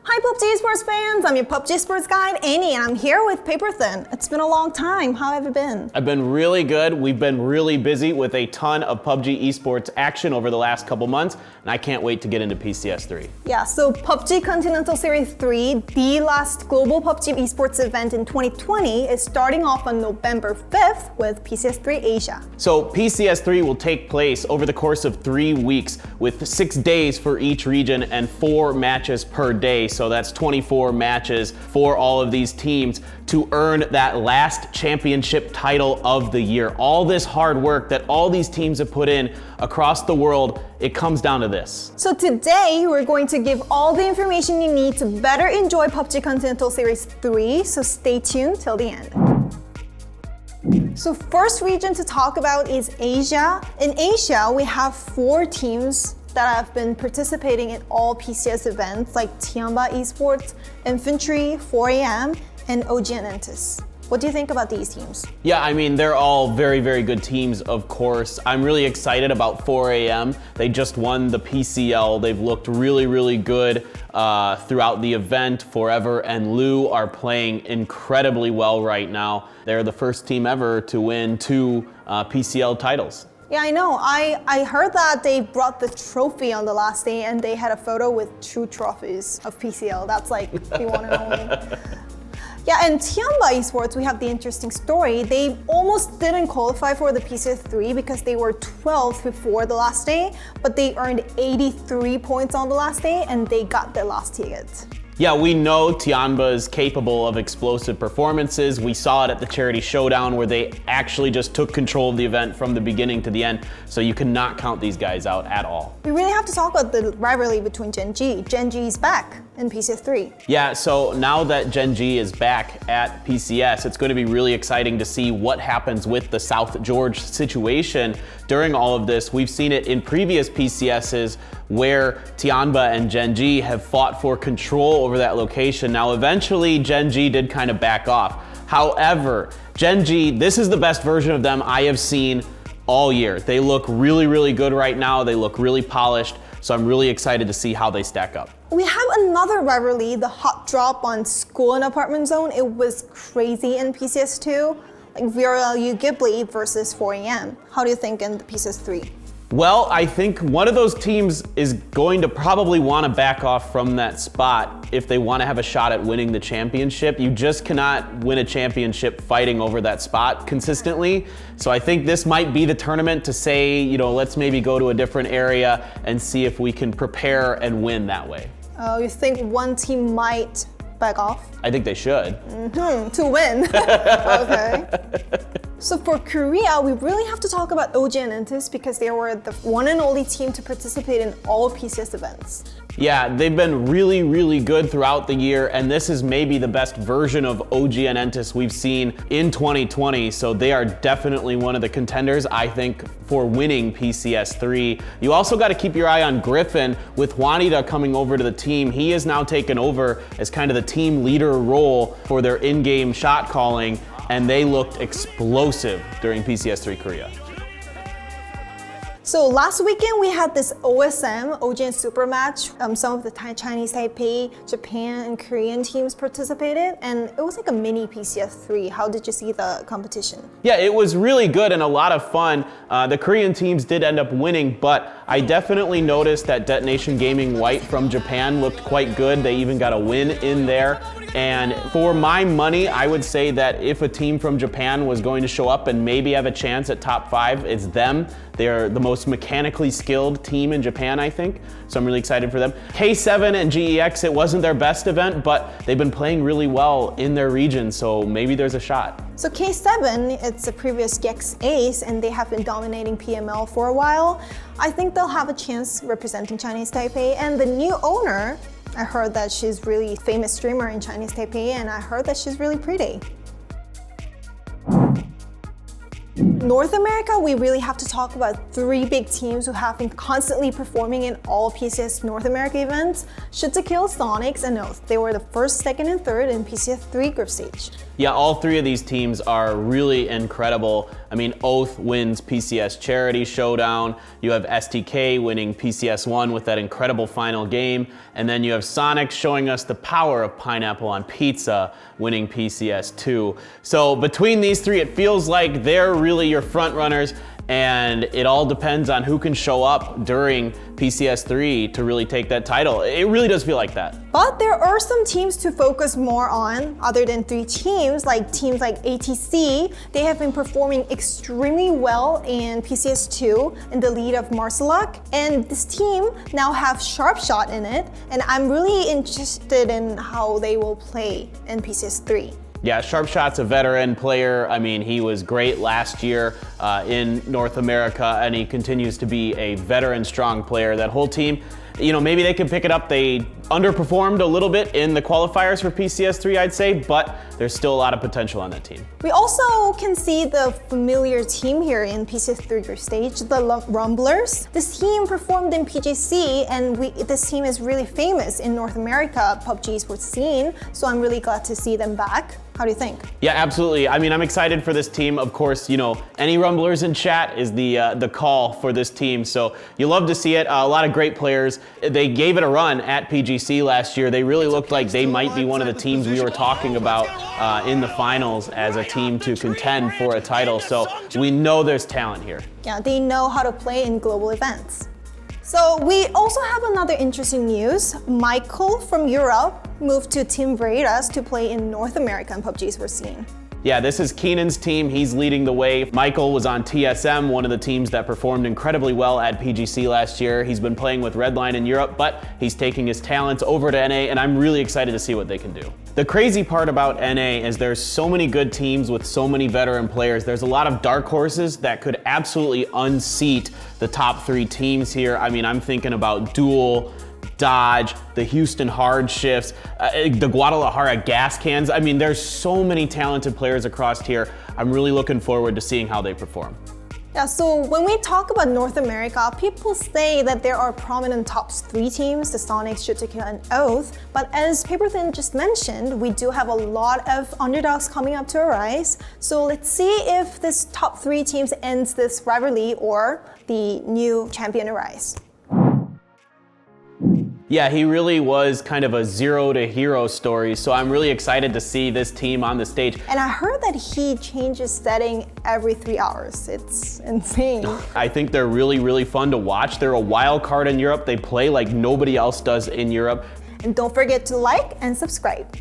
Hi PUBG Esports fans, I'm your PUBG Esports guide, Annie, and I'm here with Paperthin. It's been a long time. How have you been? I've been really good. We've been really busy with a ton of PUBG Esports action over the last couple months, and I can't wait to get into PCS3. Yeah, so PUBG Continental Series 3, the last global PUBG Esports event in 2020, is starting off on November 5th with PCS3 Asia. So PCS3 will take place over the course of 3 weeks with 6 days for each region and 4 matches per day. So that's 24 matches for all of these teams to earn that last championship title of the year. All this hard work that all these teams have put in across the world, it comes down to this. So today we're going to give all the information you need to better enjoy PUBG Continental Series 3, so stay tuned till the end. So first region to talk about is Asia. In Asia, we have 4 teams that have been participating in all PCS events like Tianba Esports, Infantry, 4AM, and OG and Entis. What do you think about these teams? Yeah, I mean, they're all very, very good teams, of course. I'm really excited about 4AM. They just won the PCL. They've looked really, really good throughout the event. Forever and Lu are playing incredibly well right now. They're the first team ever to win 2 PCL titles. Yeah, I know. I heard that they brought the trophy on the last day and they had a photo with 2 trophies of PCL. That's like the one and only. Yeah, and Tianba Esports, we have the interesting story. They almost didn't qualify for the PCS3 because they were 12th before the last day, but they earned 83 points on the last day and they got their last ticket. Yeah, we know Tianba is capable of explosive performances. We saw it at the Charity Showdown where they actually just took control of the event from the beginning to the end, so you cannot count these guys out at all. We really have to talk about the rivalry between Gen G. Gen G is back in PCS3. Yeah, so now that Gen G is back at PCS, it's going to be really exciting to see what happens with the South George situation during all of this. We've seen it in previous PCSs where Tianba and Gen G have fought for control over that location. Now, eventually, Gen G did kind of back off. However, Gen G, this is the best version of them I have seen all year. They look really, really good right now. They look really polished. So I'm really excited to see how they stack up. We have another rivalry, the hot drop on School and Apartment Zone. It was crazy in PCS2, like VRLU Ghibli versus 4AM. How do you think in the PCS3? Well, I think one of those teams is going to probably want to back off from that spot if they want to have a shot at winning the championship. You just cannot win a championship fighting over that spot consistently. So I think this might be the tournament to say, you know, let's maybe go to a different area and see if we can prepare and win that way. Oh, you think one team might back off? I think they should. To win. Okay. So for Korea, we really have to talk about OG and Entis because they were the one and only team to participate in all PCS events. Yeah, they've been really, really good throughout the year, and this is maybe the best version of OG and Entis we've seen in 2020, so they are definitely one of the contenders, I think, for winning PCS3. You also got to keep your eye on Griffin with Juanita coming over to the team. He has now taken over as kind of the team leader role for their in-game shot calling, and they looked explosive during PCS3 Korea. So last weekend we had this OSM, OG and Super match. Some of the Chinese Taipei, Japan, and Korean teams participated, and it was like a mini PCS3. How did you see the competition? Yeah, it was really good and a lot of fun. The Korean teams did end up winning, but I definitely noticed that Detonation Gaming White from Japan looked quite good. They even got a win in there. And for my money, I would say that if a team from Japan was going to show up and maybe have a chance at top 5, it's them. They're the most mechanically skilled team in Japan, I think. So I'm really excited for them. K7 and GEX, it wasn't their best event, but they've been playing really well in their region, so maybe there's a shot. So K7, it's a previous GEX ace, and they have been dominating PML for a while. I think they'll have a chance representing Chinese Taipei, and the new owner, I heard that she's really famous streamer in Chinese Taipei, and I heard that she's really pretty. North America, we really have to talk about 3 big teams who have been constantly performing in all PCS North America events. Shoot to Kill, Sonics, and Oath. They were the first, second, and third in PCS3 group stage. Yeah, all three of these teams are really incredible. I mean, Oath wins PCS Charity Showdown. You have STK winning PCS1 with that incredible final game. And then you have Sonic showing us the power of pineapple on pizza, winning PCS2. So between these three, it feels like they're really your front runners. And it all depends on who can show up during PCS3 to really take that title. It really does feel like that. But there are some teams to focus more on other than three teams like ATC. They have been performing extremely well in PCS2 in the lead of Marcelak. And this team now have Sharpshot in it. And I'm really interested in how they will play in PCS3. Yeah, Sharpshot's a veteran player. I mean, he was great last year in North America, and he continues to be a veteran, strong player. That whole team, you know, maybe they can pick it up. They underperformed a little bit in the qualifiers for PCS3, I'd say, but there's still a lot of potential on that team. We also can see the familiar team here in PCS3 group stage, the Rumblers. This team performed in PGC, and this team is really famous in North America PUBG Esports scene, so I'm really glad to see them back. How do you think? Yeah, absolutely. I mean, I'm excited for this team. Of course, you know, any Rumblers in chat is the call for this team. So you love to see it. A lot of great players. They gave it a run at PGC last year. They really looked like they might be one of the teams we were talking about in the finals as a team to contend for a title. So we know there's talent here. Yeah, they know how to play in global events. So we also have another interesting news. Michael from Europe moved to Team Veras to play in North America in PUBG Esports scene. Yeah, this is Keenan's team. He's leading the way. Michael was on TSM, one of the teams that performed incredibly well at PGC last year. He's been playing with Redline in Europe, but he's taking his talents over to NA, and I'm really excited to see what they can do. The crazy part about NA is there's so many good teams with so many veteran players. There's a lot of dark horses that could absolutely unseat the top three teams here. I mean, I'm thinking about Duel, Dodge, the Houston Hard Shifts, the Guadalajara Gas Cans. I mean, there's so many talented players across here. I'm really looking forward to seeing how they perform. Yeah, so when we talk about North America, people say that there are prominent top three teams, the Sonics, Jutica, and Oath. But as Paperthin just mentioned, we do have a lot of underdogs coming up to arise. So let's see if this top three teams ends this rivalry or the new champion arise. Yeah, he really was kind of a zero to hero story, so I'm really excited to see this team on the stage. And I heard that he changes setting every 3 hours. It's insane. I think they're really, really fun to watch. They're a wild card in Europe. They play like nobody else does in Europe. And don't forget to like and subscribe.